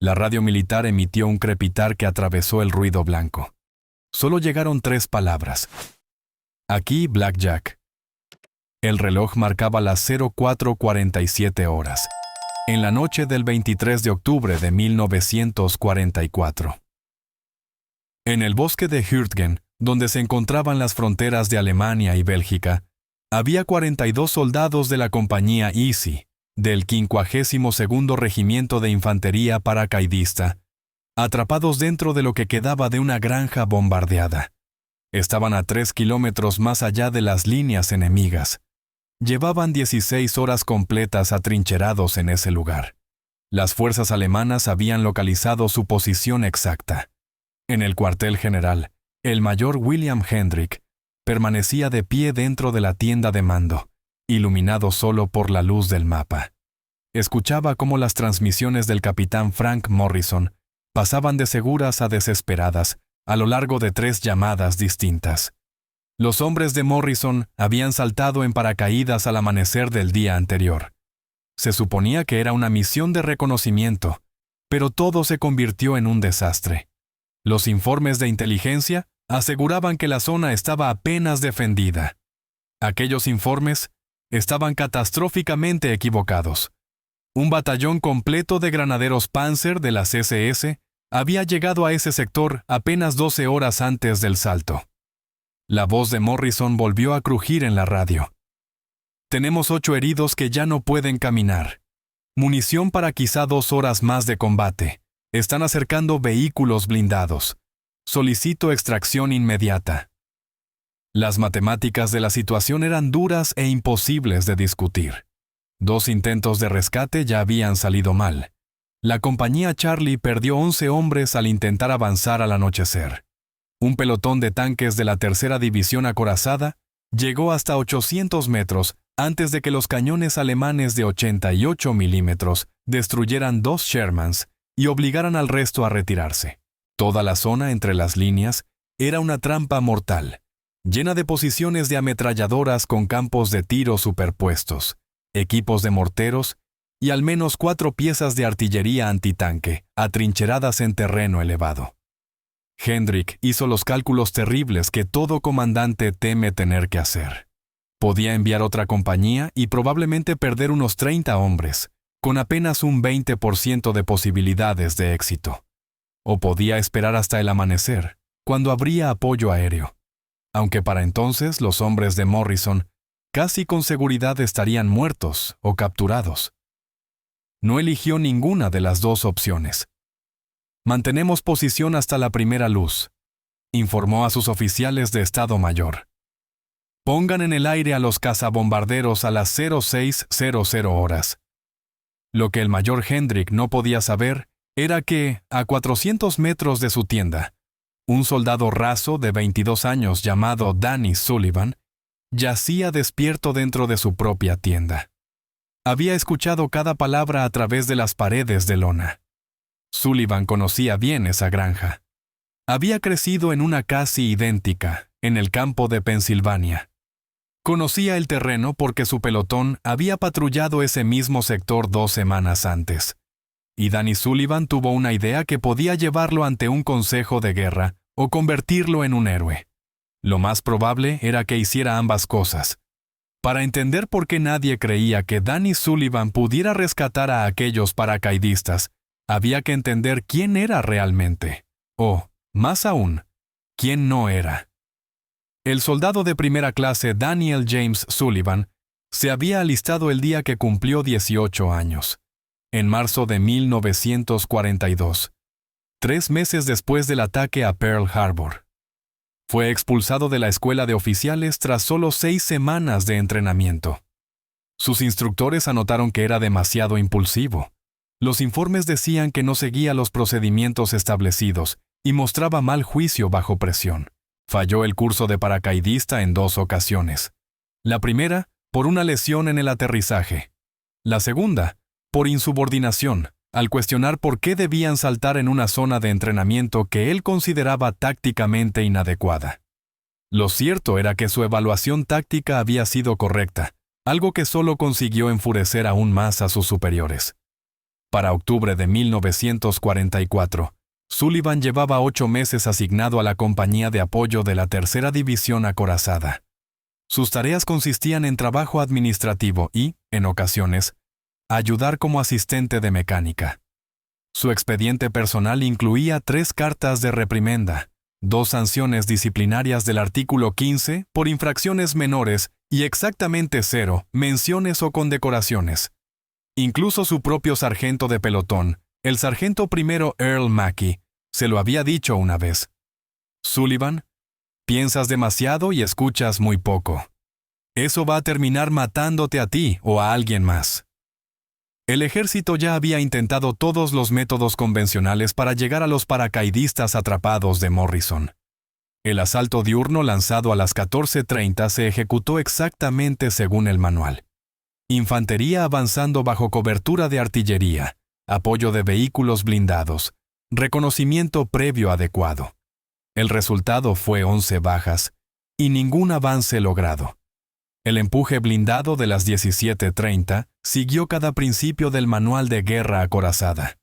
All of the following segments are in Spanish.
La radio militar emitió un crepitar que atravesó el ruido blanco. Solo llegaron 3 palabras. Aquí Blackjack. El reloj marcaba las 04:47 horas, en la noche del 23 de octubre de 1944. En el bosque de Hürtgen, donde se encontraban las fronteras de Alemania y Bélgica, había 42 soldados de la compañía Easy, del 52º Regimiento de Infantería Paracaidista, atrapados dentro de lo que quedaba de una granja bombardeada. Estaban a 3 kilómetros más allá de las líneas enemigas. Llevaban 16 horas completas atrincherados en ese lugar. Las fuerzas alemanas habían localizado su posición exacta. En el cuartel general, el mayor William Hendrick permanecía de pie dentro de la tienda de mando, iluminado solo por la luz del mapa. Escuchaba cómo las transmisiones del capitán Frank Morrison pasaban de seguras a desesperadas a lo largo de 3 llamadas distintas. Los hombres de Morrison habían saltado en paracaídas al amanecer del día anterior. Se suponía que era una misión de reconocimiento, pero todo se convirtió en un desastre. Los informes de inteligencia aseguraban que la zona estaba apenas defendida. Aquellos informes estaban catastróficamente equivocados. Un batallón completo de granaderos Panzer de las SS había llegado a ese sector apenas 12 horas antes del salto. La voz de Morrison volvió a crujir en la radio. Tenemos 8 heridos que ya no pueden caminar. Munición para quizá 2 horas más de combate. Están acercando vehículos blindados. Solicito extracción inmediata. Las matemáticas de la situación eran duras e imposibles de discutir. 2 intentos de rescate ya habían salido mal. La compañía Charlie perdió 11 hombres al intentar avanzar al anochecer. Un pelotón de tanques de la 3ª División Acorazada llegó hasta 800 metros antes de que los cañones alemanes de 88 milímetros destruyeran 2 Shermans y obligaran al resto a retirarse. Toda la zona entre las líneas era una trampa mortal, llena de posiciones de ametralladoras con campos de tiro superpuestos, equipos de morteros y al menos 4 piezas de artillería antitanque, atrincheradas en terreno elevado. Hendrick hizo los cálculos terribles que todo comandante teme tener que hacer. Podía enviar otra compañía y probablemente perder unos 30 hombres, con apenas un 20% de posibilidades de éxito. O podía esperar hasta el amanecer, cuando habría apoyo aéreo. Aunque para entonces los hombres de Morrison casi con seguridad estarían muertos o capturados. No eligió ninguna de las 2 opciones. Mantenemos posición hasta la primera luz, informó a sus oficiales de Estado Mayor. Pongan en el aire a los cazabombarderos a las 06:00 horas. Lo que el mayor Hendrick no podía saber era que, a 400 metros de su tienda, un soldado raso de 22 años llamado Danny Sullivan yacía despierto dentro de su propia tienda. Había escuchado cada palabra a través de las paredes de lona. Sullivan conocía bien esa granja. Había crecido en una casi idéntica, en el campo de Pensilvania. Conocía el terreno porque su pelotón había patrullado ese mismo sector 2 semanas antes. Y Danny Sullivan tuvo una idea que podía llevarlo ante un consejo de guerra o convertirlo en un héroe. Lo más probable era que hiciera ambas cosas. Para entender por qué nadie creía que Danny Sullivan pudiera rescatar a aquellos paracaidistas, había que entender quién era realmente, o, más aún, quién no era. El soldado de primera clase Daniel James Sullivan se había alistado el día que cumplió 18 años, en marzo de 1942, 3 meses después del ataque a Pearl Harbor. Fue expulsado de la escuela de oficiales tras solo 6 semanas de entrenamiento. Sus instructores anotaron que era demasiado impulsivo. Los informes decían que no seguía los procedimientos establecidos y mostraba mal juicio bajo presión. Falló el curso de paracaidista en 2 ocasiones. La primera, por una lesión en el aterrizaje. La segunda, por insubordinación, al cuestionar por qué debían saltar en una zona de entrenamiento que él consideraba tácticamente inadecuada. Lo cierto era que su evaluación táctica había sido correcta, algo que solo consiguió enfurecer aún más a sus superiores. Para octubre de 1944, Sullivan llevaba 8 meses asignado a la compañía de apoyo de la Tercera División Acorazada. Sus tareas consistían en trabajo administrativo y, en ocasiones, ayudar como asistente de mecánica. Su expediente personal incluía 3 cartas de reprimenda, 2 sanciones disciplinarias del artículo 15 por infracciones menores y exactamente 0 menciones o condecoraciones. Incluso su propio sargento de pelotón, el sargento primero Earl Mackey, se lo había dicho una vez. Sullivan, piensas demasiado y escuchas muy poco. Eso va a terminar matándote a ti o a alguien más. El ejército ya había intentado todos los métodos convencionales para llegar a los paracaidistas atrapados de Morrison. El asalto diurno lanzado a las 14:30 se ejecutó exactamente según el manual. Infantería avanzando bajo cobertura de artillería, apoyo de vehículos blindados, reconocimiento previo adecuado. El resultado fue 11 bajas y ningún avance logrado. El empuje blindado de las 17:30 siguió cada principio del manual de guerra acorazada.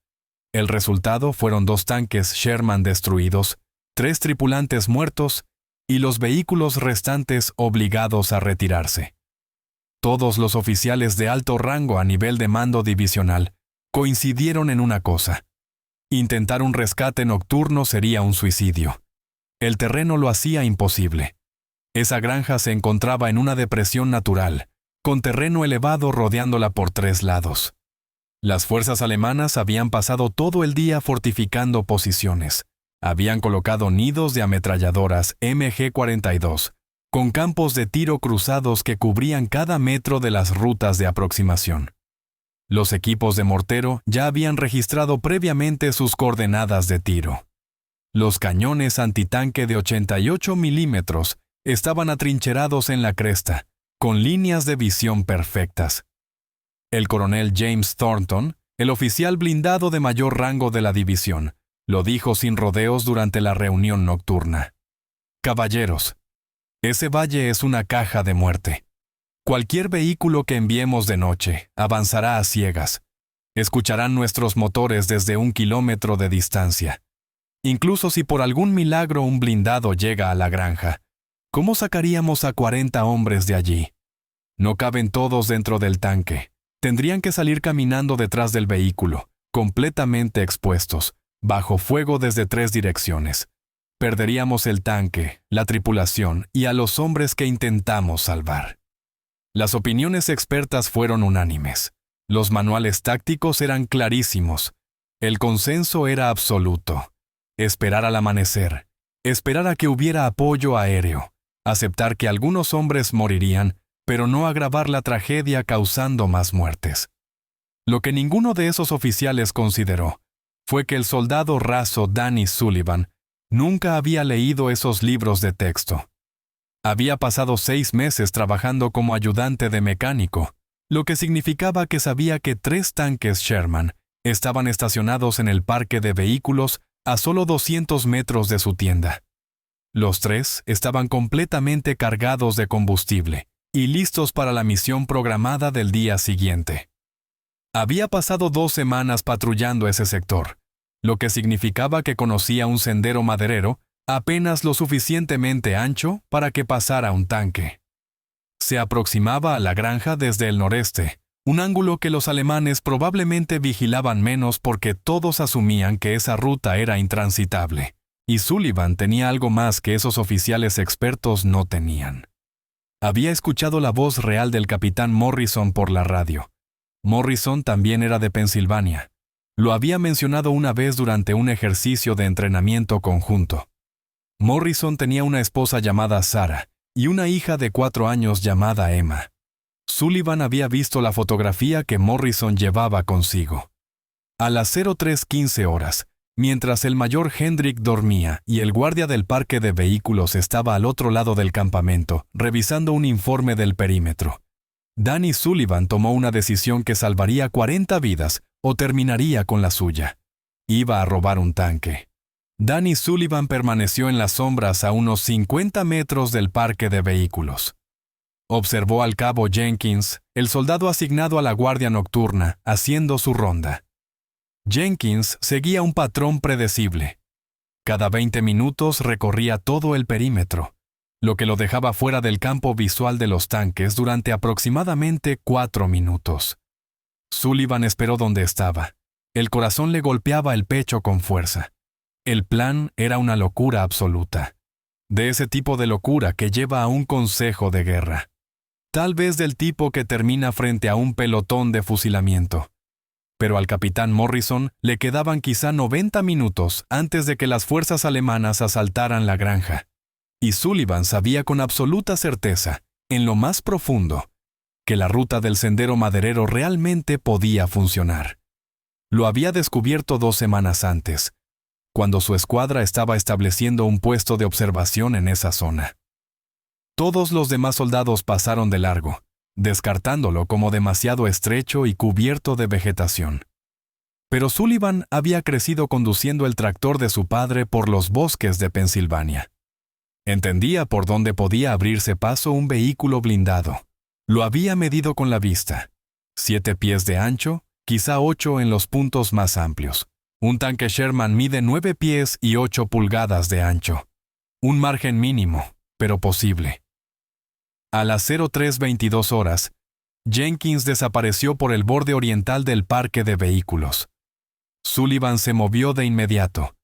El resultado fueron 2 tanques Sherman destruidos, 3 tripulantes muertos y los vehículos restantes obligados a retirarse. Todos los oficiales de alto rango a nivel de mando divisional coincidieron en una cosa: intentar un rescate nocturno sería un suicidio. El terreno lo hacía imposible. Esa granja se encontraba en una depresión natural, con terreno elevado rodeándola por 3 lados. Las fuerzas alemanas habían pasado todo el día fortificando posiciones. Habían colocado nidos de ametralladoras MG-42, con campos de tiro cruzados que cubrían cada metro de las rutas de aproximación. Los equipos de mortero ya habían registrado previamente sus coordenadas de tiro. Los cañones antitanque de 88 milímetros estaban atrincherados en la cresta, con líneas de visión perfectas. El coronel James Thornton, el oficial blindado de mayor rango de la división, lo dijo sin rodeos durante la reunión nocturna. Caballeros, ese valle es una caja de muerte. Cualquier vehículo que enviemos de noche avanzará a ciegas. Escucharán nuestros motores desde 1 kilómetro de distancia. Incluso si por algún milagro un blindado llega a la granja, ¿cómo sacaríamos a 40 hombres de allí? No caben todos dentro del tanque. Tendrían que salir caminando detrás del vehículo, completamente expuestos, bajo fuego desde 3 direcciones. Perderíamos el tanque, la tripulación y a los hombres que intentamos salvar. Las opiniones expertas fueron unánimes. Los manuales tácticos eran clarísimos. El consenso era absoluto. Esperar al amanecer. Esperar a que hubiera apoyo aéreo. Aceptar que algunos hombres morirían, pero no agravar la tragedia causando más muertes. Lo que ninguno de esos oficiales consideró fue que el soldado raso Danny Sullivan nunca había leído esos libros de texto. Había pasado 6 meses trabajando como ayudante de mecánico, lo que significaba que sabía que 3 tanques Sherman estaban estacionados en el parque de vehículos a solo 200 metros de su tienda. Los 3 estaban completamente cargados de combustible y listos para la misión programada del día siguiente. Había pasado 2 semanas patrullando ese sector, lo que significaba que conocía un sendero maderero apenas lo suficientemente ancho para que pasara un tanque. Se aproximaba a la granja desde el noreste, un ángulo que los alemanes probablemente vigilaban menos porque todos asumían que esa ruta era intransitable, y Sullivan tenía algo más que esos oficiales expertos no tenían. Había escuchado la voz real del capitán Morrison por la radio. Morrison también era de Pensilvania. Lo había mencionado una vez durante un ejercicio de entrenamiento conjunto. Morrison tenía una esposa llamada Sarah y una hija de 4 años llamada Emma. Sullivan había visto la fotografía que Morrison llevaba consigo. A las 03:15 horas, mientras el mayor Hendrick dormía y el guardia del parque de vehículos estaba al otro lado del campamento, revisando un informe del perímetro, Danny Sullivan tomó una decisión que salvaría 40 vidas o terminaría con la suya. Iba a robar un tanque. Danny Sullivan permaneció en las sombras a unos 50 metros del parque de vehículos. Observó al cabo Jenkins, el soldado asignado a la guardia nocturna, haciendo su ronda. Jenkins seguía un patrón predecible. Cada 20 minutos recorría todo el perímetro, lo que lo dejaba fuera del campo visual de los tanques durante aproximadamente 4 minutos. Sullivan esperó donde estaba. El corazón le golpeaba el pecho con fuerza. El plan era una locura absoluta. De ese tipo de locura que lleva a un consejo de guerra. Tal vez del tipo que termina frente a un pelotón de fusilamiento. Pero al capitán Morrison le quedaban quizá 90 minutos antes de que las fuerzas alemanas asaltaran la granja. Y Sullivan sabía con absoluta certeza, en lo más profundo, que la ruta del sendero maderero realmente podía funcionar. Lo había descubierto 2 semanas antes, cuando su escuadra estaba estableciendo un puesto de observación en esa zona. Todos los demás soldados pasaron de largo, descartándolo como demasiado estrecho y cubierto de vegetación. Pero Sullivan había crecido conduciendo el tractor de su padre por los bosques de Pensilvania. Entendía por dónde podía abrirse paso un vehículo blindado. Lo había medido con la vista. 7 pies de ancho, quizá 8 en los puntos más amplios. Un tanque Sherman mide 9 pies y 8 pulgadas de ancho. Un margen mínimo, pero posible. A las 03:22 horas, Jenkins desapareció por el borde oriental del parque de vehículos. Sullivan se movió de inmediato.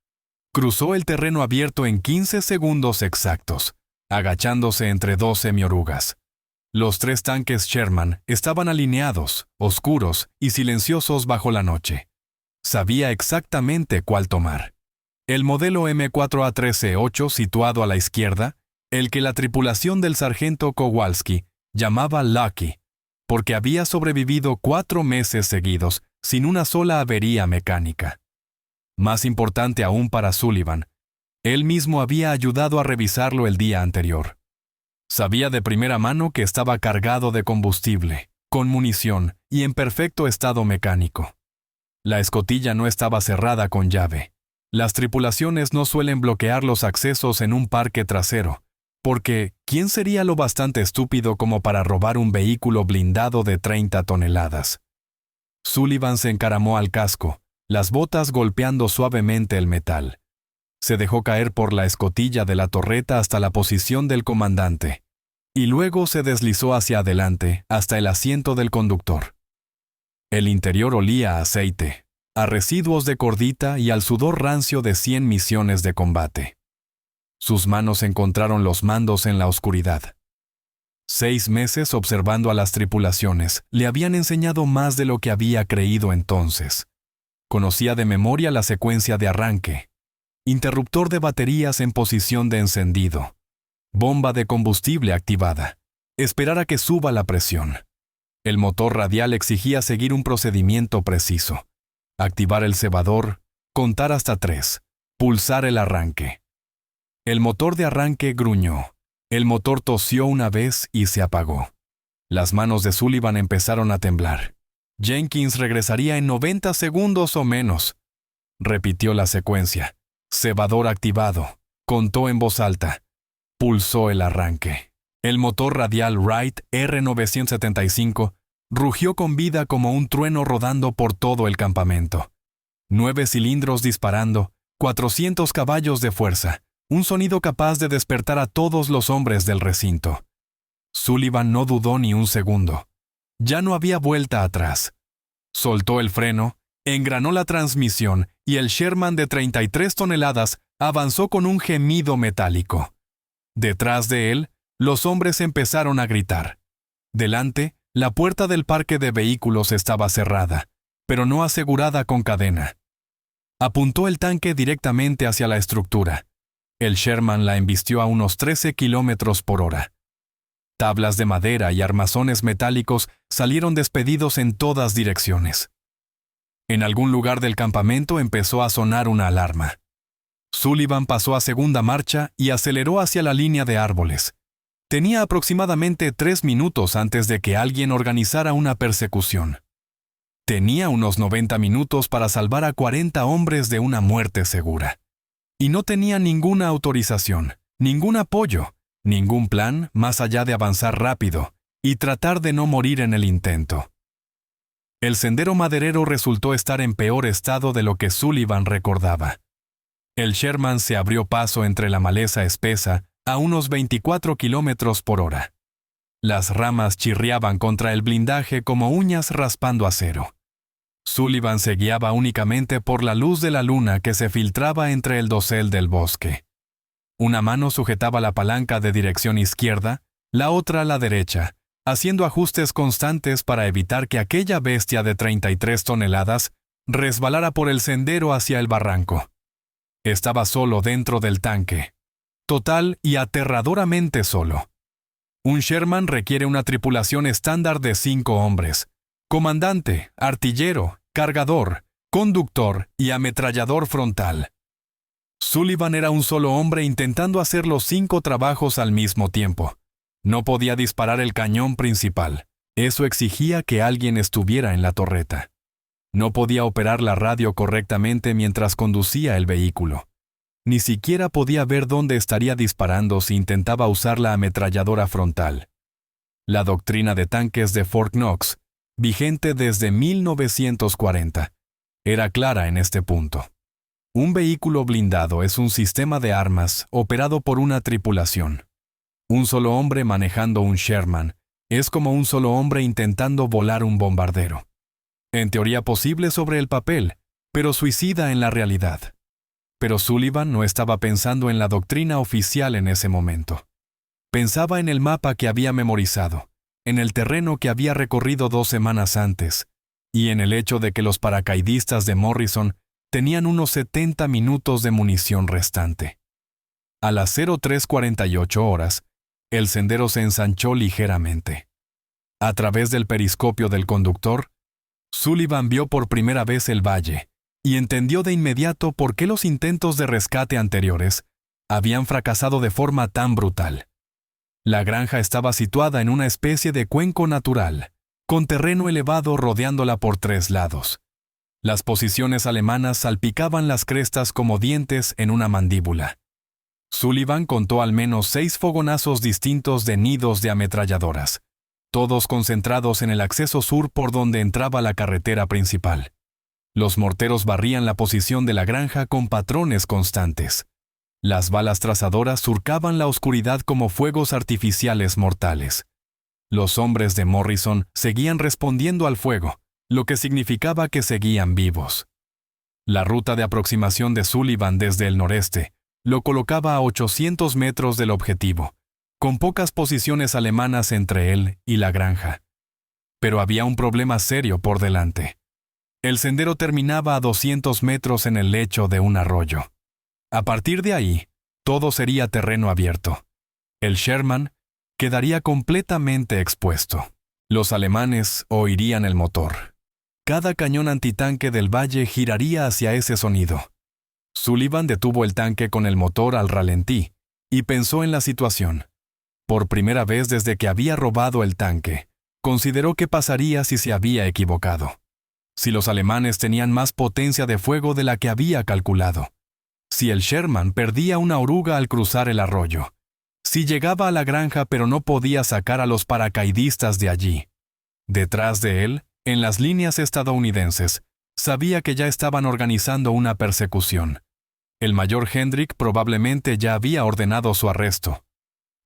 Cruzó el terreno abierto en 15 segundos exactos, agachándose entre 2 semiorugas. Los 3 tanques Sherman estaban alineados, oscuros y silenciosos bajo la noche. Sabía exactamente cuál tomar. El modelo M4A13-8 situado a la izquierda, el que la tripulación del sargento Kowalski llamaba Lucky, porque había sobrevivido 4 meses seguidos sin una sola avería mecánica. Más importante aún para Sullivan, él mismo había ayudado a revisarlo el día anterior. Sabía de primera mano que estaba cargado de combustible, con munición y en perfecto estado mecánico. La escotilla no estaba cerrada con llave. Las tripulaciones no suelen bloquear los accesos en un parque trasero, porque ¿quién sería lo bastante estúpido como para robar un vehículo blindado de 30 toneladas? Sullivan se encaramó al casco, las botas golpeando suavemente el metal. Se dejó caer por la escotilla de la torreta hasta la posición del comandante, y luego se deslizó hacia adelante hasta el asiento del conductor. El interior olía a aceite, a residuos de cordita y al sudor rancio de 100 misiones de combate. Sus manos encontraron los mandos en la oscuridad. 6 meses observando a las tripulaciones le habían enseñado más de lo que había creído entonces. Conocía de memoria la secuencia de arranque, interruptor de baterías en posición de encendido, bomba de combustible activada, esperar a que suba la presión. El motor radial exigía seguir un procedimiento preciso. Activar el cebador, contar hasta 3, pulsar el arranque. El motor de arranque gruñó. El motor tosió una vez y se apagó. Las manos de Sullivan empezaron a temblar. Jenkins regresaría en 90 segundos o menos. Repitió la secuencia. Cebador activado. Contó en voz alta. Pulsó el arranque. El motor radial Wright R975 rugió con vida como un trueno rodando por todo el campamento. 9 cilindros disparando, 400 caballos de fuerza, un sonido capaz de despertar a todos los hombres del recinto. Sullivan no dudó ni un segundo. Ya no había vuelta atrás. Soltó el freno, engranó la transmisión y el Sherman de 33 toneladas avanzó con un gemido metálico. Detrás de él, los hombres empezaron a gritar. Delante, la puerta del parque de vehículos estaba cerrada, pero no asegurada con cadena. Apuntó el tanque directamente hacia la estructura. El Sherman la embistió a unos 13 kilómetros por hora. Tablas de madera y armazones metálicos salieron despedidos en todas direcciones. En algún lugar del campamento empezó a sonar una alarma. Sullivan pasó a segunda marcha y aceleró hacia la línea de árboles. Tenía aproximadamente 3 minutos antes de que alguien organizara una persecución. Tenía unos 90 minutos para salvar a 40 hombres de una muerte segura. Y no tenía ninguna autorización, ningún apoyo, ningún plan más allá de avanzar rápido y tratar de no morir en el intento. El sendero maderero resultó estar en peor estado de lo que Sullivan recordaba. El Sherman se abrió paso entre la maleza espesa a unos 24 kilómetros por hora. Las ramas chirriaban contra el blindaje como uñas raspando acero. Sullivan se guiaba únicamente por la luz de la luna que se filtraba entre el dosel del bosque. Una mano sujetaba la palanca de dirección izquierda, la otra la derecha, haciendo ajustes constantes para evitar que aquella bestia de 33 toneladas resbalara por el sendero hacia el barranco. Estaba solo dentro del tanque, total y aterradoramente solo. Un Sherman requiere una tripulación estándar de 5 hombres: comandante, artillero, cargador, conductor y ametrallador frontal. Sullivan era un solo hombre intentando hacer los 5 trabajos al mismo tiempo. No podía disparar el cañón principal. Eso exigía que alguien estuviera en la torreta. No podía operar la radio correctamente mientras conducía el vehículo. Ni siquiera podía ver dónde estaría disparando si intentaba usar la ametralladora frontal. La doctrina de tanques de Fort Knox, vigente desde 1940, era clara en este punto. Un vehículo blindado es un sistema de armas operado por una tripulación. Un solo hombre manejando un Sherman es como un solo hombre intentando volar un bombardero. En teoría posible sobre el papel, pero suicida en la realidad. Pero Sullivan no estaba pensando en la doctrina oficial en ese momento. Pensaba en el mapa que había memorizado, en el terreno que había recorrido 2 semanas antes, y en el hecho de que los paracaidistas de Morrison tenían unos 70 minutos de munición restante. A las 03:48 horas, el sendero se ensanchó ligeramente. A través del periscopio del conductor, Sullivan vio por primera vez el valle y entendió de inmediato por qué los intentos de rescate anteriores habían fracasado de forma tan brutal. La granja estaba situada en una especie de cuenco natural, con terreno elevado rodeándola por 3 lados. Las posiciones alemanas salpicaban las crestas como dientes en una mandíbula. Sullivan contó al menos 6 fogonazos distintos de nidos de ametralladoras, todos concentrados en el acceso sur por donde entraba la carretera principal. Los morteros barrían la posición de la granja con patrones constantes. Las balas trazadoras surcaban la oscuridad como fuegos artificiales mortales. Los hombres de Morrison seguían respondiendo al fuego, lo que significaba que seguían vivos. La ruta de aproximación de Sullivan desde el noreste lo colocaba a 800 metros del objetivo, con pocas posiciones alemanas entre él y la granja. Pero había un problema serio por delante. El sendero terminaba a 200 metros en el lecho de un arroyo. A partir de ahí, todo sería terreno abierto. El Sherman quedaría completamente expuesto. Los alemanes oirían el motor. Cada cañón antitanque del valle giraría hacia ese sonido. Sullivan detuvo el tanque con el motor al ralentí y pensó en la situación. Por primera vez desde que había robado el tanque, consideró qué pasaría si se había equivocado. Si los alemanes tenían más potencia de fuego de la que había calculado. Si el Sherman perdía una oruga al cruzar el arroyo. Si llegaba a la granja pero no podía sacar a los paracaidistas de allí. Detrás de él, en las líneas estadounidenses, sabía que ya estaban organizando una persecución. El mayor Hendrick probablemente ya había ordenado su arresto.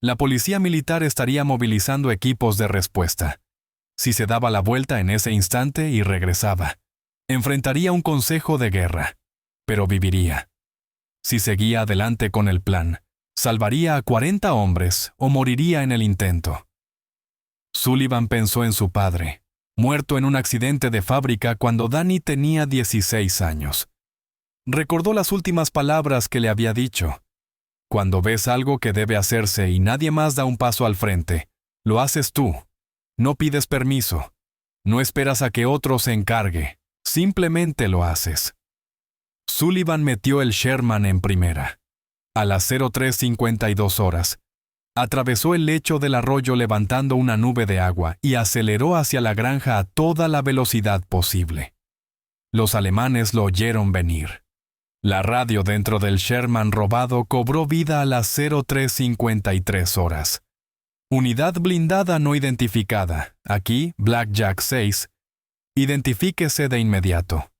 La policía militar estaría movilizando equipos de respuesta. Si se daba la vuelta en ese instante y regresaba, enfrentaría un consejo de guerra, pero viviría. Si seguía adelante con el plan, salvaría a 40 hombres o moriría en el intento. Sullivan pensó en su padre, muerto en un accidente de fábrica cuando Danny tenía 16 años. Recordó las últimas palabras que le había dicho. Cuando ves algo que debe hacerse y nadie más da un paso al frente, lo haces tú. No pides permiso. No esperas a que otro se encargue. Simplemente lo haces. Sullivan metió el Sherman en primera. A las 03:52 horas, atravesó el lecho del arroyo levantando una nube de agua y aceleró hacia la granja a toda la velocidad posible. Los alemanes lo oyeron venir. La radio dentro del Sherman robado cobró vida a las 03:53 horas. Unidad blindada no identificada, aquí Blackjack 6, Identifíquese de inmediato.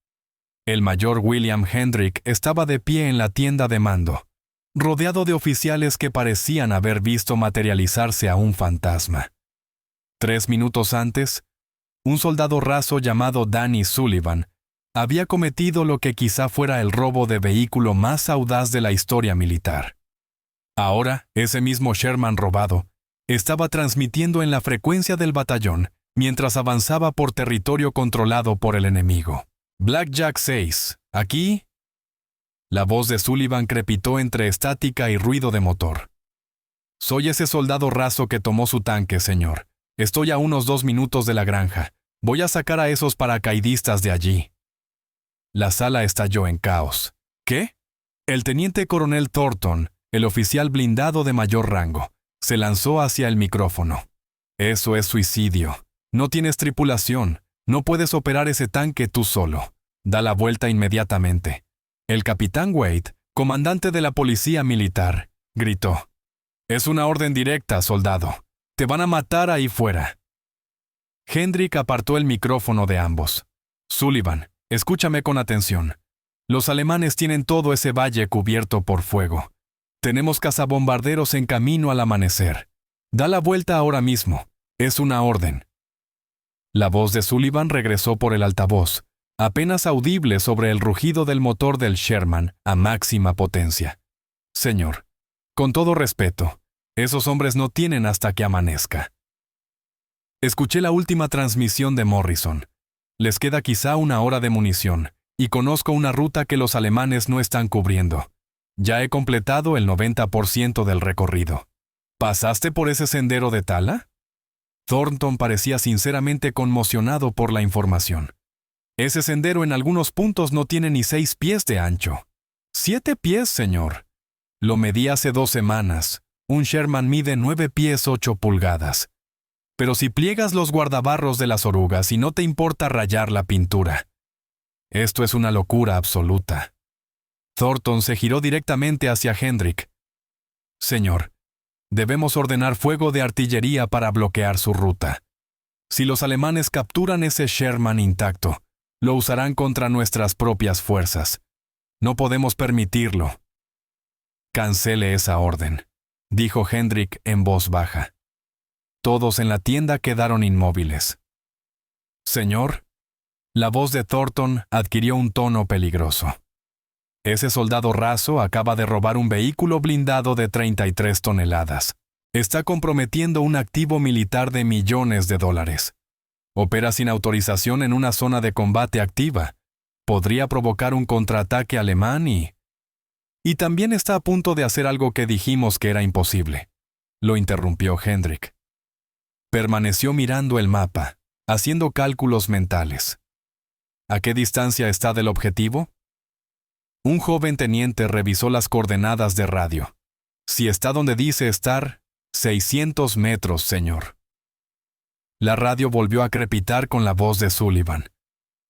El mayor William Hendrick estaba de pie en la tienda de mando, rodeado de oficiales que parecían haber visto materializarse a un fantasma. 3 minutos antes, un soldado raso llamado Danny Sullivan había cometido lo que quizá fuera el robo de vehículo más audaz de la historia militar. Ahora, ese mismo Sherman robado estaba transmitiendo en la frecuencia del batallón mientras avanzaba por territorio controlado por el enemigo. Blackjack 6, ¿aquí? La voz de Sullivan crepitó entre estática y ruido de motor. Soy ese soldado raso que tomó su tanque, señor. Estoy a unos 2 minutos de la granja. Voy a sacar a esos paracaidistas de allí. La sala estalló en caos. ¿Qué? El teniente coronel Thornton, el oficial blindado de mayor rango, se lanzó hacia el micrófono. Eso es suicidio. No tienes tripulación. No puedes operar ese tanque tú solo. Da la vuelta inmediatamente. El capitán Wade, comandante de la policía militar, gritó. Es una orden directa, soldado. Te van a matar ahí fuera. Hendrick apartó el micrófono de ambos. Sullivan, escúchame con atención. Los alemanes tienen todo ese valle cubierto por fuego. Tenemos cazabombarderos en camino al amanecer. Da la vuelta ahora mismo. Es una orden. La voz de Sullivan regresó por el altavoz, apenas audible sobre el rugido del motor del Sherman a máxima potencia. Señor, con todo respeto, esos hombres no tienen hasta que amanezca. Escuché la última transmisión de Morrison. Les queda quizá 1 hora de munición, y conozco una ruta que los alemanes no están cubriendo. Ya he completado el 90% del recorrido. ¿Pasaste por ese sendero de Tala? Thornton parecía sinceramente conmocionado por la información. Ese sendero en algunos puntos no tiene ni 6 pies de ancho. 7 pies, señor. Lo medí hace 2 semanas. Un Sherman mide 9 pies 8 pulgadas. Pero si pliegas los guardabarros de las orugas y no te importa rayar la pintura. Esto es una locura absoluta. Thornton se giró directamente hacia Hendrick. Señor, debemos ordenar fuego de artillería para bloquear su ruta. Si los alemanes capturan ese Sherman intacto, lo usarán contra nuestras propias fuerzas. No podemos permitirlo. Cancele esa orden, dijo Hendrick en voz baja. Todos en la tienda quedaron inmóviles. Señor, la voz de Thornton adquirió un tono peligroso. Ese soldado raso acaba de robar un vehículo blindado de 33 toneladas. Está comprometiendo un activo militar de millones de dólares. Opera sin autorización en una zona de combate activa. Podría provocar un contraataque alemán y también está a punto de hacer algo que dijimos que era imposible. Lo interrumpió Hendrick. Permaneció mirando el mapa, haciendo cálculos mentales. ¿A qué distancia está del objetivo? Un joven teniente revisó las coordenadas de radio. Si está donde dice estar, 600 metros, señor. La radio volvió a crepitar con la voz de Sullivan.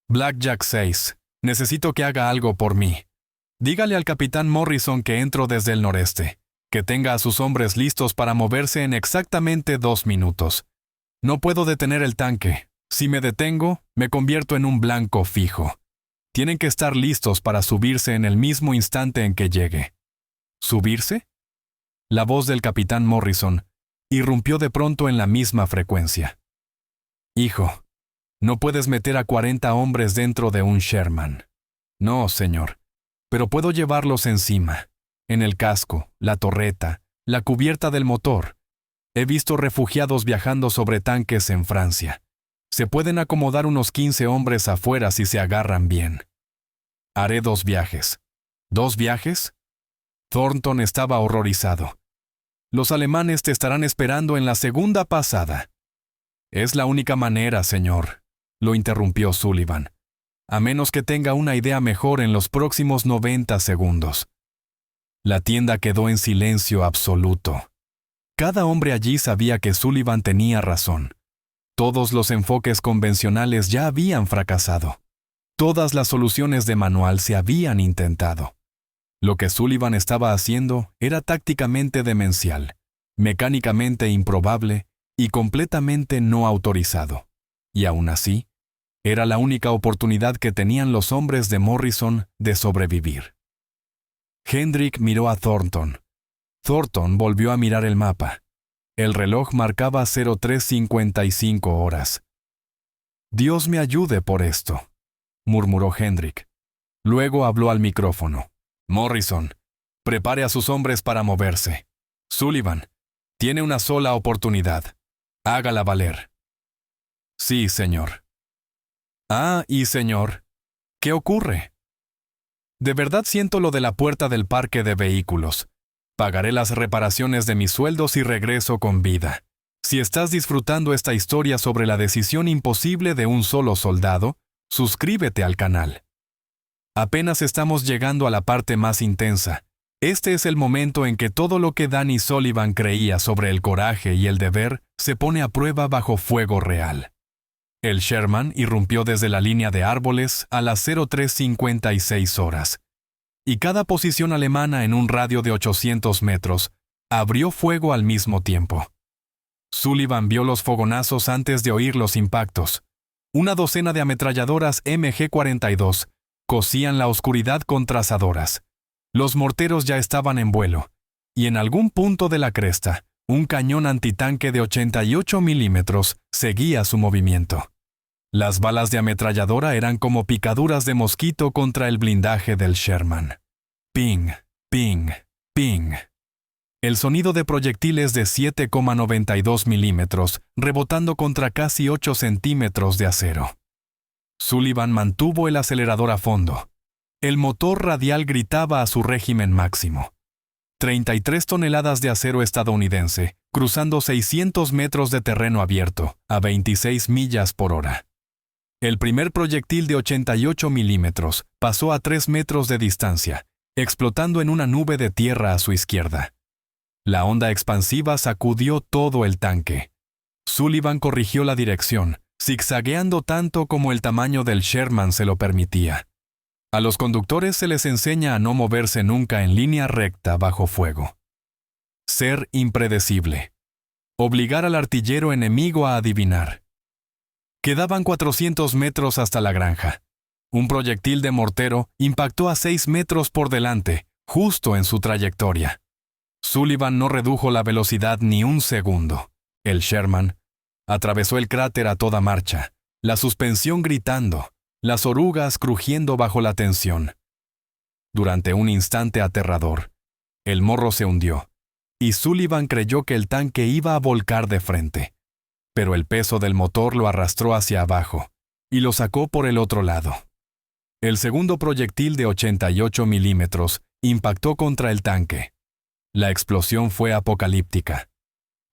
Blackjack 6, necesito que haga algo por mí. Dígale al capitán Morrison que entro desde el noreste, que tenga a sus hombres listos para moverse en exactamente 2 minutos. No puedo detener el tanque. Si me detengo, me convierto en un blanco fijo. Tienen que estar listos para subirse en el mismo instante en que llegue. ¿Subirse? La voz del capitán Morrison irrumpió de pronto en la misma frecuencia. Hijo, no puedes meter a 40 hombres dentro de un Sherman. No, señor, pero puedo llevarlos encima, en el casco, la torreta, la cubierta del motor. He visto refugiados viajando sobre tanques en Francia. Se pueden acomodar unos 15 hombres afuera si se agarran bien. Haré 2 viajes. ¿2 viajes? Thornton estaba horrorizado. Los alemanes te estarán esperando en la segunda pasada. Es la única manera, señor, lo interrumpió Sullivan, a menos que tenga una idea mejor en los próximos 90 segundos. La tienda quedó en silencio absoluto. Cada hombre allí sabía que Sullivan tenía razón. Todos los enfoques convencionales ya habían fracasado. Todas las soluciones de manual se habían intentado. Lo que Sullivan estaba haciendo era tácticamente demencial, mecánicamente improbable y completamente no autorizado. Y aún así, Era la única oportunidad que tenían los hombres de Morrison de sobrevivir. Hendrik miró a Thornton. Thornton volvió a mirar el mapa. El reloj marcaba 03:55 horas. «Dios me ayude por esto», murmuró Hendrik. Luego habló al micrófono. «Morrison, prepare a sus hombres para moverse. Sullivan, tiene una sola oportunidad. Hágala valer». «Sí, señor». «Ah, y señor, ¿qué ocurre?» «De verdad siento lo de la puerta del parque de vehículos. Pagaré las reparaciones de mis sueldos y regreso con vida. Si estás disfrutando esta historia sobre la decisión imposible de un solo soldado, suscríbete al canal. Apenas estamos llegando a la parte más intensa. Este es el momento en que todo lo que Danny Sullivan creía sobre el coraje y el deber se pone a prueba bajo fuego real. El Sherman irrumpió desde la línea de árboles a las 03:56 horas, y cada posición alemana en un radio de 800 metros abrió fuego al mismo tiempo. Sullivan vio los fogonazos antes de oír los impactos. Una docena de ametralladoras MG-42 cosían la oscuridad con trazadoras. Los morteros ya estaban en vuelo, y en algún punto de la cresta, un cañón antitanque de 88 milímetros seguía su movimiento. Las balas de ametralladora eran como picaduras de mosquito contra el blindaje del Sherman. Ping, ping, ping. El sonido de proyectiles de 7,92 milímetros rebotando contra casi 8 centímetros de acero. Sullivan mantuvo el acelerador a fondo. El motor radial gritaba a su régimen máximo. 33 toneladas de acero estadounidense, cruzando 600 metros de terreno abierto, a 26 millas por hora. El primer proyectil de 88 milímetros pasó a 3 metros de distancia, explotando en una nube de tierra a su izquierda. La onda expansiva sacudió todo el tanque. Sullivan corrigió la dirección, zigzagueando tanto como el tamaño del Sherman se lo permitía. A los conductores se les enseña a no moverse nunca en línea recta bajo fuego. Ser impredecible. Obligar al artillero enemigo a adivinar. Quedaban 400 metros hasta la granja. Un proyectil de mortero impactó a 6 metros por delante, justo en su trayectoria. Sullivan no redujo la velocidad ni un segundo. El Sherman atravesó el cráter a toda marcha, la suspensión gritando, las orugas crujiendo bajo la tensión. Durante un instante aterrador, el morro se hundió, y Sullivan creyó que el tanque iba a volcar de frente. Pero el peso del motor lo arrastró hacia abajo, y lo sacó por el otro lado. El segundo proyectil de 88 milímetros impactó contra el tanque. La explosión fue apocalíptica.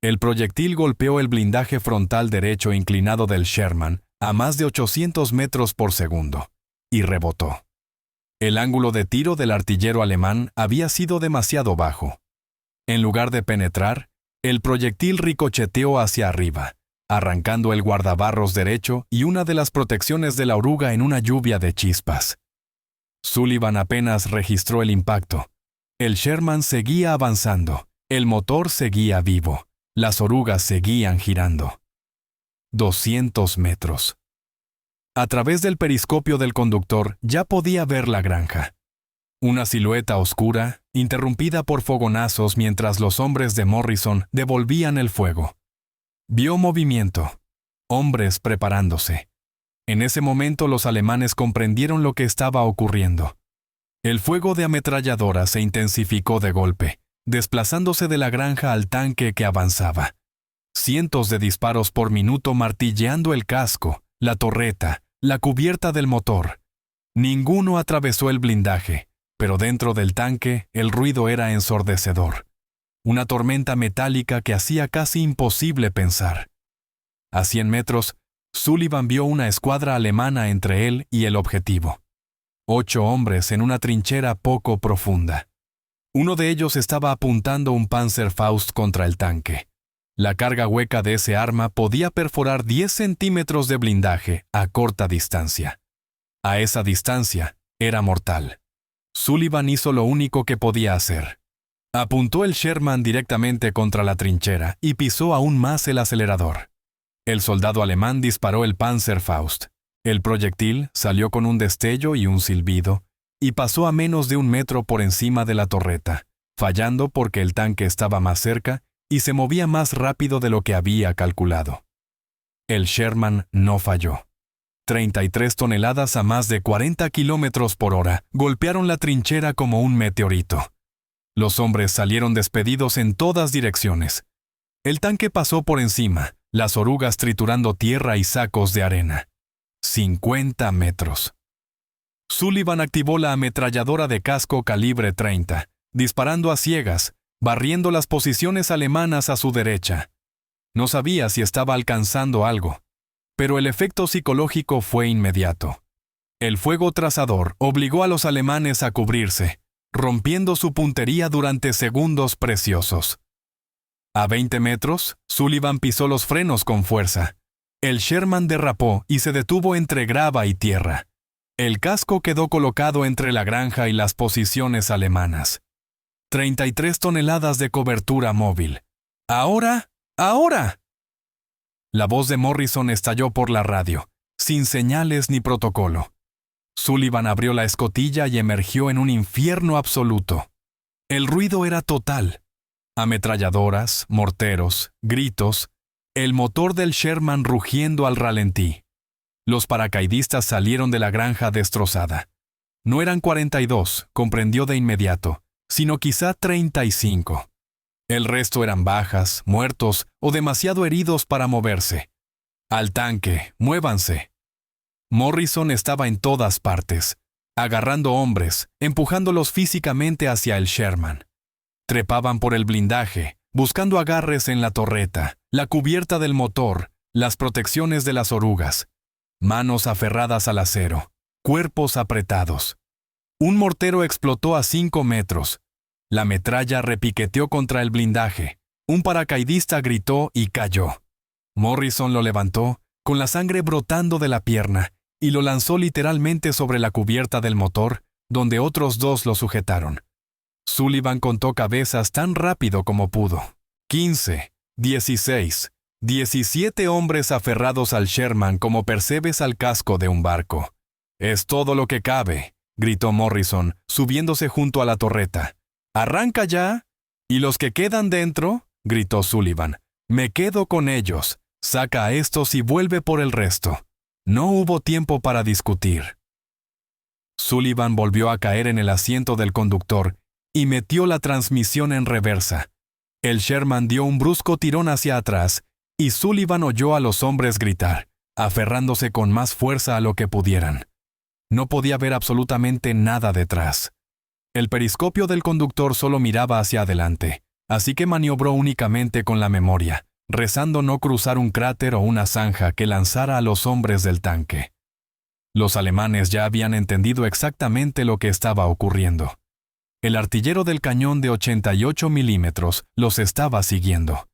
El proyectil golpeó el blindaje frontal derecho inclinado del Sherman a más de 800 metros por segundo, y rebotó. El ángulo de tiro del artillero alemán había sido demasiado bajo. En lugar de penetrar, el proyectil ricocheteó hacia arriba, arrancando el guardabarros derecho y una de las protecciones de la oruga en una lluvia de chispas. Sullivan apenas registró el impacto. El Sherman seguía avanzando, el motor seguía vivo, las orugas seguían girando. 200 metros. A través del periscopio del conductor ya podía ver la granja. Una silueta oscura, interrumpida por fogonazos mientras los hombres de Morrison devolvían el fuego. Vio movimiento, hombres preparándose. En ese momento los alemanes comprendieron lo que estaba ocurriendo. El fuego de ametralladora se intensificó de golpe, desplazándose de la granja al tanque que avanzaba. Cientos de disparos por minuto martilleando el casco, la torreta, la cubierta del motor. Ninguno atravesó el blindaje, pero dentro del tanque el ruido era ensordecedor. Una tormenta metálica que hacía casi imposible pensar. A 100 metros, Sullivan vio una escuadra alemana entre él y el objetivo. 8 hombres en una trinchera poco profunda. Uno de ellos estaba apuntando un Panzerfaust contra el tanque. La carga hueca de ese arma podía perforar 10 centímetros de blindaje a corta distancia. A esa distancia, era mortal. Sullivan hizo lo único que podía hacer. Apuntó el Sherman directamente contra la trinchera y pisó aún más el acelerador. El soldado alemán disparó el Panzerfaust. El proyectil salió con un destello y un silbido, y pasó a menos de 1 metro por encima de la torreta, fallando porque el tanque estaba más cerca y se movía más rápido de lo que había calculado. El Sherman no falló. 33 toneladas a más de 40 kilómetros por hora golpearon la trinchera como un meteorito. Los hombres salieron despedidos en todas direcciones. El tanque pasó por encima, las orugas triturando tierra y sacos de arena. 50 metros. Sullivan activó la ametralladora de casco calibre 30, disparando a ciegas, barriendo las posiciones alemanas a su derecha. No sabía si estaba alcanzando algo, pero el efecto psicológico fue inmediato. El fuego trazador obligó a los alemanes a cubrirse, rompiendo su puntería durante segundos preciosos. A 20 metros, Sullivan pisó los frenos con fuerza. El Sherman derrapó y se detuvo entre grava y tierra. El casco quedó colocado entre la granja y las posiciones alemanas. 33 toneladas de cobertura móvil. ¡Ahora! ¡Ahora! La voz de Morrison estalló por la radio, sin señales ni protocolo. Sullivan abrió la escotilla y emergió en un infierno absoluto. El ruido era total. Ametralladoras, morteros, gritos, el motor del Sherman rugiendo al ralentí. Los paracaidistas salieron de la granja destrozada. No eran 42, comprendió de inmediato, sino quizá 35. El resto eran bajas, muertos o demasiado heridos para moverse. Al tanque, muévanse. Morrison estaba en todas partes, agarrando hombres, empujándolos físicamente hacia el Sherman. Trepaban por el blindaje, buscando agarres en la torreta, la cubierta del motor, las protecciones de las orugas. Manos aferradas al acero, cuerpos apretados. Un mortero explotó a 5 metros. La metralla repiqueteó contra el blindaje. Un paracaidista gritó y cayó. Morrison lo levantó, con la sangre brotando de la pierna, y lo lanzó literalmente sobre la cubierta del motor, donde otros 2 lo sujetaron. Sullivan contó cabezas tan rápido como pudo. 15, 16, 17 hombres aferrados al Sherman como percebes al casco de un barco. «Es todo lo que cabe», gritó Morrison, subiéndose junto a la torreta. «¡Arranca ya!» «¿Y los que quedan dentro?», gritó Sullivan. «Me quedo con ellos. Saca a estos y vuelve por el resto». No hubo tiempo para discutir. Sullivan volvió a caer en el asiento del conductor y metió la transmisión en reversa. El Sherman dio un brusco tirón hacia atrás y Sullivan oyó a los hombres gritar, aferrándose con más fuerza a lo que pudieran. No podía ver absolutamente nada detrás. El periscopio del conductor solo miraba hacia adelante, así que maniobró únicamente con la memoria, rezando no cruzar un cráter o una zanja que lanzara a los hombres del tanque. Los alemanes ya habían entendido exactamente lo que estaba ocurriendo. El artillero del cañón de 88 milímetros los estaba siguiendo.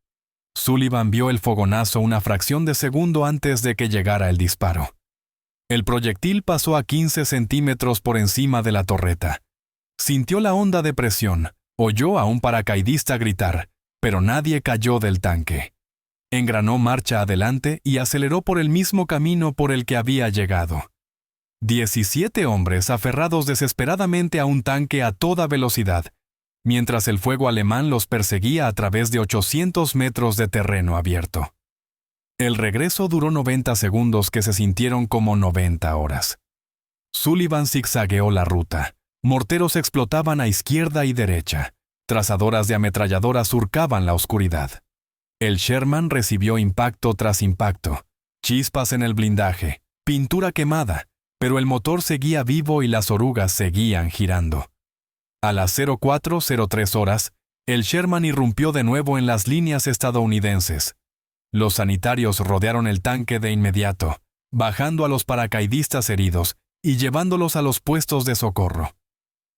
Sullivan vio el fogonazo una fracción de segundo antes de que llegara el disparo. El proyectil pasó a 15 centímetros por encima de la torreta. Sintió la onda de presión, oyó a un paracaidista gritar, pero nadie cayó del tanque. Engranó marcha adelante y aceleró por el mismo camino por el que había llegado. 17 hombres aferrados desesperadamente a un tanque a toda velocidad, mientras el fuego alemán los perseguía a través de 800 metros de terreno abierto. El regreso duró 90 segundos que se sintieron como 90 horas. Sullivan zigzagueó la ruta. Morteros explotaban a izquierda y derecha. Trazadoras de ametralladoras surcaban la oscuridad. El Sherman recibió impacto tras impacto. Chispas en el blindaje, pintura quemada, pero el motor seguía vivo y las orugas seguían girando. A las 04:03 horas, el Sherman irrumpió de nuevo en las líneas estadounidenses. Los sanitarios rodearon el tanque de inmediato, bajando a los paracaidistas heridos y llevándolos a los puestos de socorro.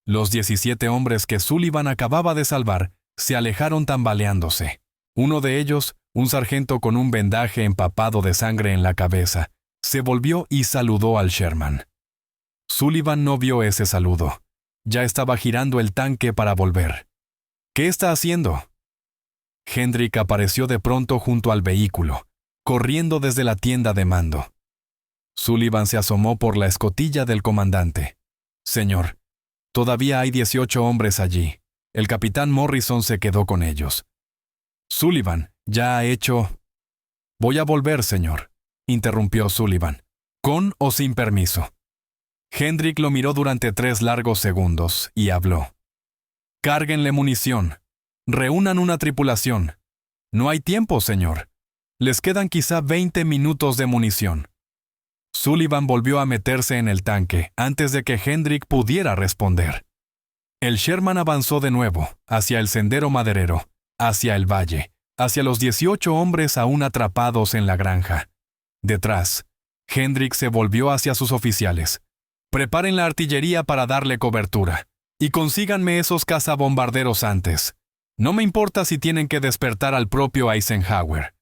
Los 17 hombres que Sullivan acababa de salvar se alejaron tambaleándose. Uno de ellos, un sargento con un vendaje empapado de sangre en la cabeza, se volvió y saludó al Sherman. Sullivan no vio ese saludo. Ya estaba girando el tanque para volver. «¿Qué está haciendo?». Hendrik apareció de pronto junto al vehículo, corriendo desde la tienda de mando. Sullivan se asomó por la escotilla del comandante. Señor, todavía hay 18 hombres allí. El capitán Morrison se quedó con ellos. Sullivan, ya ha hecho... Voy a volver, señor, interrumpió Sullivan. ¿Con o sin permiso? Hendrick lo miró durante 3 largos segundos y habló. Cárguenle munición. Reúnan una tripulación. No hay tiempo, señor. Les quedan quizá 20 minutos de munición. Sullivan volvió a meterse en el tanque antes de que Hendrick pudiera responder. El Sherman avanzó de nuevo, hacia el sendero maderero, hacia el valle, hacia los 18 hombres aún atrapados en la granja. Detrás, Hendrick se volvió hacia sus oficiales. Preparen la artillería para darle cobertura, y consíganme esos cazabombarderos antes. No me importa si tienen que despertar al propio Eisenhower.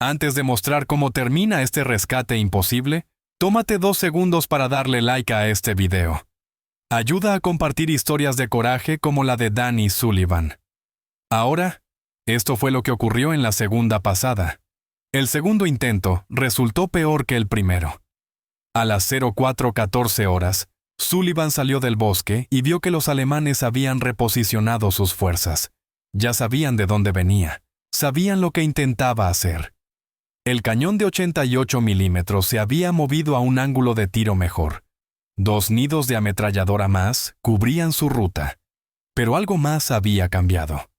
Antes de mostrar cómo termina este rescate imposible, tómate 2 segundos para darle like a este video. Ayuda a compartir historias de coraje como la de Danny Sullivan. Ahora, esto fue lo que ocurrió en la segunda pasada. El segundo intento resultó peor que el primero. A las 04:14 horas, Sullivan salió del bosque y vio que los alemanes habían reposicionado sus fuerzas. Ya sabían de dónde venía, sabían lo que intentaba hacer. El cañón de 88 milímetros se había movido a un ángulo de tiro mejor. 2 nidos de ametralladora más cubrían su ruta. Pero algo más había cambiado.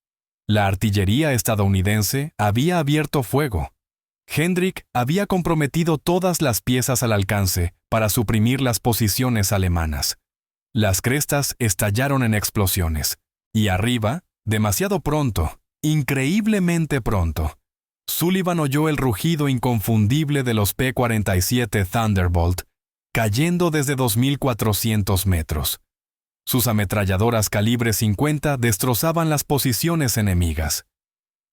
La artillería estadounidense había abierto fuego. Hendrick había comprometido todas las piezas al alcance para suprimir las posiciones alemanas. Las crestas estallaron en explosiones. Y arriba, demasiado pronto, increíblemente pronto, Sullivan oyó el rugido inconfundible de los P-47 Thunderbolt cayendo desde 2.400 metros. Sus ametralladoras calibre 50 destrozaban las posiciones enemigas.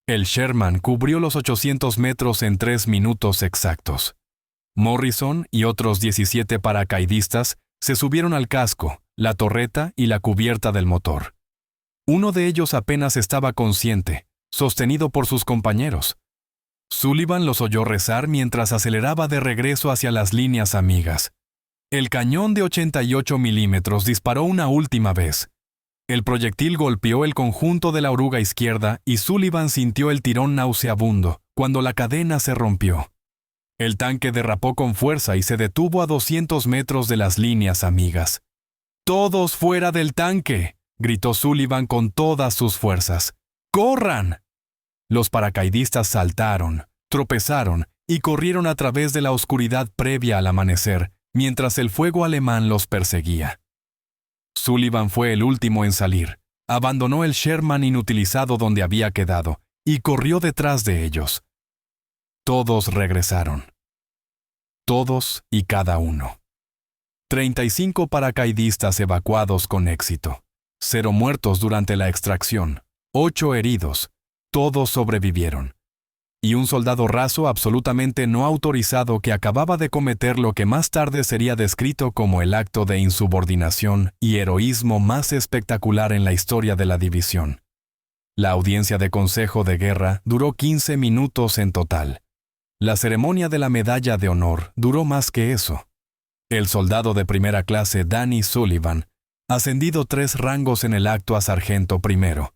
El Sherman cubrió los 800 metros en 3 minutos exactos. Morrison y otros 17 paracaidistas se subieron al casco, la torreta y la cubierta del motor. Uno de ellos apenas estaba consciente, sostenido por sus compañeros. Sullivan los oyó rezar mientras aceleraba de regreso hacia las líneas amigas. El cañón de 88 milímetros disparó una última vez. El proyectil golpeó el conjunto de la oruga izquierda y Sullivan sintió el tirón nauseabundo cuando la cadena se rompió. El tanque derrapó con fuerza y se detuvo a 200 metros de las líneas amigas. ¡Todos fuera del tanque!, gritó Sullivan con todas sus fuerzas. ¡Corran! Los paracaidistas saltaron, tropezaron y corrieron a través de la oscuridad previa al amanecer, mientras el fuego alemán los perseguía. Sullivan fue el último en salir, abandonó el Sherman inutilizado donde había quedado y corrió detrás de ellos. Todos regresaron. Todos y cada uno. 35 paracaidistas evacuados con éxito. 0 muertos durante la extracción. 8 heridos. Todos sobrevivieron. Y un soldado raso absolutamente no autorizado que acababa de cometer lo que más tarde sería descrito como el acto de insubordinación y heroísmo más espectacular en la historia de la división. La audiencia de consejo de guerra duró 15 minutos en total. La ceremonia de la medalla de honor duró más que eso. El soldado de primera clase Danny Sullivan, ascendido 3 rangos en el acto a sargento primero,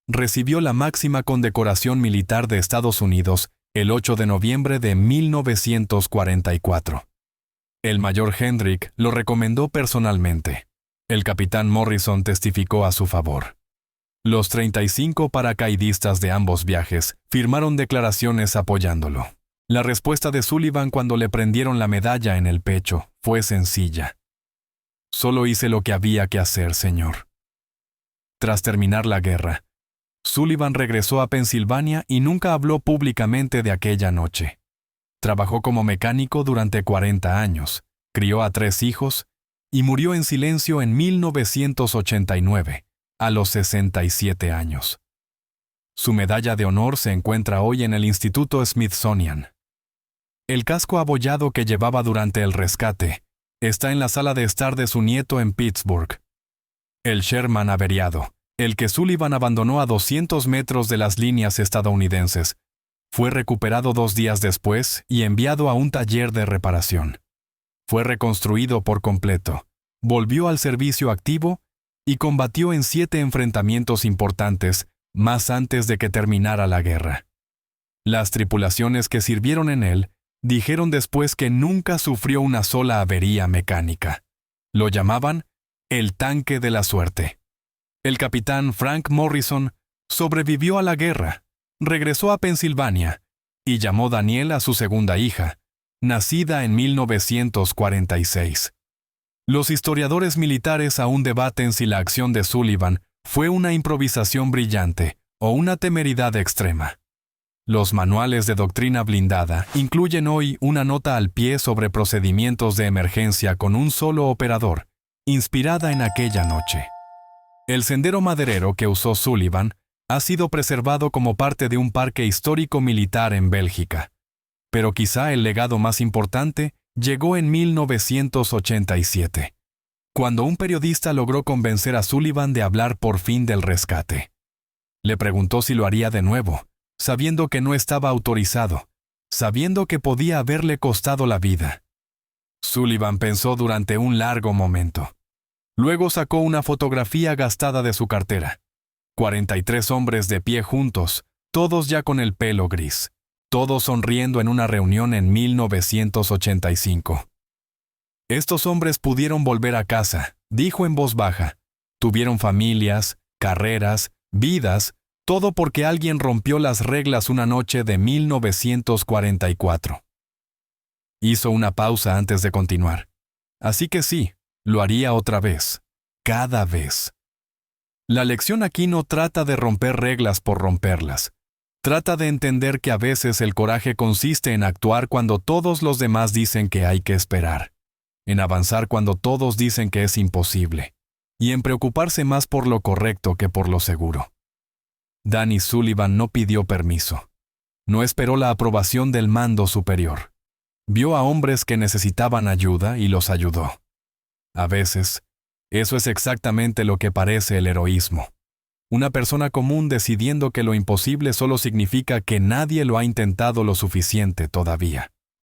recibió la máxima condecoración militar de Estados Unidos el 8 de noviembre de 1944. El mayor Hendrick lo recomendó personalmente. El capitán Morrison testificó a su favor. Los 35 paracaidistas de ambos viajes firmaron declaraciones apoyándolo. La respuesta de Sullivan cuando le prendieron la medalla en el pecho fue sencilla. Solo hice lo que había que hacer, señor. Tras terminar la guerra, Sullivan regresó a Pensilvania y nunca habló públicamente de aquella noche. Trabajó como mecánico durante 40 años, crió a 3 hijos y murió en silencio en 1989, a los 67 años. Su medalla de honor se encuentra hoy en el Instituto Smithsonian. El casco abollado que llevaba durante el rescate está en la sala de estar de su nieto en Pittsburgh. El Sherman averiado, el que Sullivan abandonó a 200 metros de las líneas estadounidenses, fue recuperado 2 días después y enviado a un taller de reparación. Fue reconstruido por completo, volvió al servicio activo y combatió en 7 enfrentamientos importantes más antes de que terminara la guerra. Las tripulaciones que sirvieron en él dijeron después que nunca sufrió una sola avería mecánica. Lo llamaban el tanque de la suerte. El capitán Frank Morrison sobrevivió a la guerra, regresó a Pensilvania y llamó Daniel a su segunda hija, nacida en 1946. Los historiadores militares aún debaten si la acción de Sullivan fue una improvisación brillante o una temeridad extrema. Los manuales de doctrina blindada incluyen hoy una nota al pie sobre procedimientos de emergencia con un solo operador, inspirada en aquella noche. El sendero maderero que usó Sullivan ha sido preservado como parte de un parque histórico militar en Bélgica. Pero quizá el legado más importante llegó en 1987, cuando un periodista logró convencer a Sullivan de hablar por fin del rescate. Le preguntó si lo haría de nuevo, sabiendo que no estaba autorizado, sabiendo que podía haberle costado la vida. Sullivan pensó durante un largo momento. Luego sacó una fotografía gastada de su cartera. 43 hombres de pie juntos, todos ya con el pelo gris, todos sonriendo en una reunión en 1985. Estos hombres pudieron volver a casa, dijo en voz baja. Tuvieron familias, carreras, vidas, todo porque alguien rompió las reglas una noche de 1944. Hizo una pausa antes de continuar. Así que sí, lo haría otra vez, cada vez. La lección aquí no trata de romper reglas por romperlas. Trata de entender que a veces el coraje consiste en actuar cuando todos los demás dicen que hay que esperar, en avanzar cuando todos dicen que es imposible, y en preocuparse más por lo correcto que por lo seguro. Danny Sullivan no pidió permiso. No esperó la aprobación del mando superior. Vio a hombres que necesitaban ayuda y los ayudó. A veces, eso es exactamente lo que parece el heroísmo. Una persona común decidiendo que lo imposible solo significa que nadie lo ha intentado lo suficiente todavía.